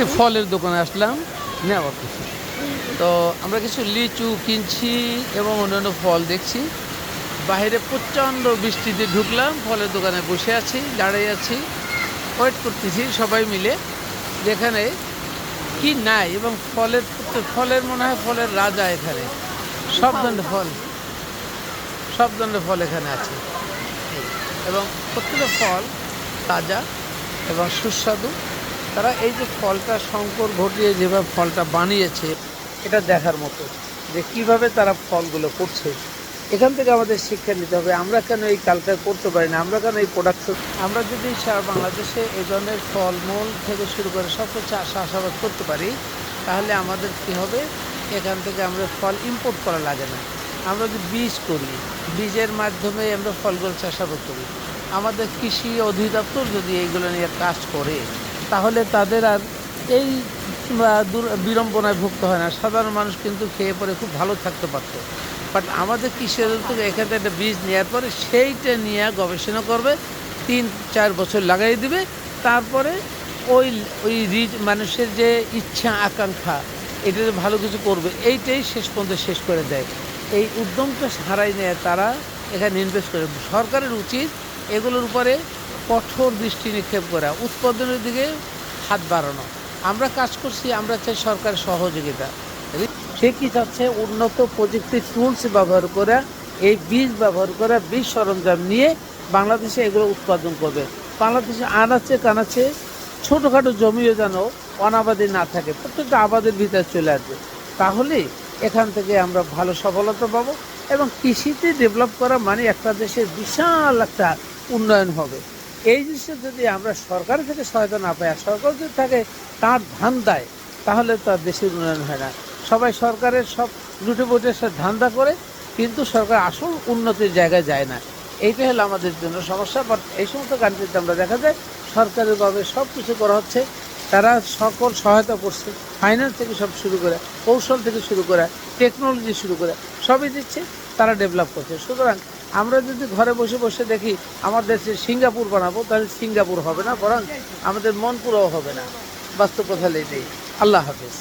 একটি ফলের দোকানে আসলাম নেওয়ার কিছু। তো আমরা কিছু লিচু কিনছি এবং অন্যান্য ফল দেখছি। বাইরে প্রচণ্ড বৃষ্টিতে ঢুকলাম, ফলের দোকানে বসে আছি, দাঁড়িয়ে আছি, ওয়েট করতেছি সবাই মিলে যেখানে কি নাই। এবং ফলের মনে হয় ফলের রাজা এখানে। সব ধরনের ফল, সব ধরনের ফল এখানে আছে এবং প্রত্যেকটা ফল তাজা এবং সুস্বাদু। তারা এই যে ফলটা সংকর ঘটিয়ে যেভাবে ফলটা বানিয়েছে, এটা দেখার মতো যে কিভাবে তারা ফলগুলো করছে। এখান থেকে আমাদের শিক্ষা নিতে হবে, আমরা কেন এই কালচার করতে পারি না, আমরা কেন এই প্রোডাকশন। আমরা যদি সারা বাংলাদেশে এই ধরনের ফলমূল থেকে শুরু করে সব কিছু চাষাবাদ করতে পারি, তাহলে আমাদের কি হবে, এখান থেকে আমরা ফল ইম্পোর্ট করা লাগে না। আমরা যদি বীজ করি, বীজের মাধ্যমে আমরা ফলগুলো চাষাবাদ করি, আমাদের কৃষি অধিদপ্তর যদি এইগুলো নিয়ে কাজ করে, তাহলে তাদের আর এই বিড়ম্বনায় ভুগতে হয় না। সাধারণ মানুষ কিন্তু খেয়ে পরে খুব ভালো থাকতে পারত। বাট আমাদের কৃষি অধিদপ্তর এখান থেকে একটা বীজ নেওয়ার পরে সেইটা নিয়ে গবেষণা করবে, 3-4 বছর লাগাই দিবে, তারপরে ওই ওই মানুষের যে ইচ্ছা আকাঙ্ক্ষা এটা যে ভালো কিছু করবে, এইটাই শেষ পর্যন্ত শেষ করে দেয়। এই উদ্যমটা হারাই নেয় তারা এখানে ইনভেস্ট করে। সরকারের উচিত এগুলোর উপরে কঠোর দৃষ্টি নিক্ষেপ করা, উৎপাদনের দিকে হাত বাড়ানো। আমরা কাজ করছি, আমরা চাই সরকারের সহযোগিতা। সে কি চাচ্ছে, উন্নত প্রযুক্তির টুলস ব্যবহার করা, এই বীজ ব্যবহার করা, বীজ সরঞ্জাম নিয়ে বাংলাদেশে এগুলো উৎপাদন করবে। বাংলাদেশে আনাচে কানাচে ছোটোখাটো জমিও যেন অনাবাদি না থাকে, প্রত্যেকটা আবাদের ভিতরে চলে আসবে। তাহলে এখান থেকে আমরা ভালো সফলতা পাবো এবং কৃষিতে ডেভেলপ করা মানে একটা দেশের বিশাল একটা উন্নয়ন হবে। এই জিনিসটা যদি আমরা সরকার থেকে সহায়তা না পাই, আর সরকার যদি থাকে তার ধান্দায়, তাহলে তার দেশের উন্নয়ন হয় না। সবাই সরকারের সব লুটে পুটে ধান্দা করে, কিন্তু সরকার আসল উন্নতির জায়গায় যায় না। এইটা হলো আমাদের জন্য সমস্যা। বাট এই সমস্ত কান্ট্রিতে আমরা দেখা যায় সরকারিভাবে সব কিছু করা হচ্ছে, তারা সকল সহায়তা করছে, ফাইন্যান্স থেকে সব শুরু করে, কৌশল থেকে শুরু করে, টেকনোলজি শুরু করে সবই দিচ্ছে, তারা ডেভেলপ করছে। সুতরাং আমরা যদি ঘরে বসে বসে দেখি আমার দেশে সিঙ্গাপুর বানাবো, তাহলে সিঙ্গাপুর হবে না, বরং আমাদের মনপুরাও হবে না। বাস্তব কথা নেই। আল্লাহ হাফেজ।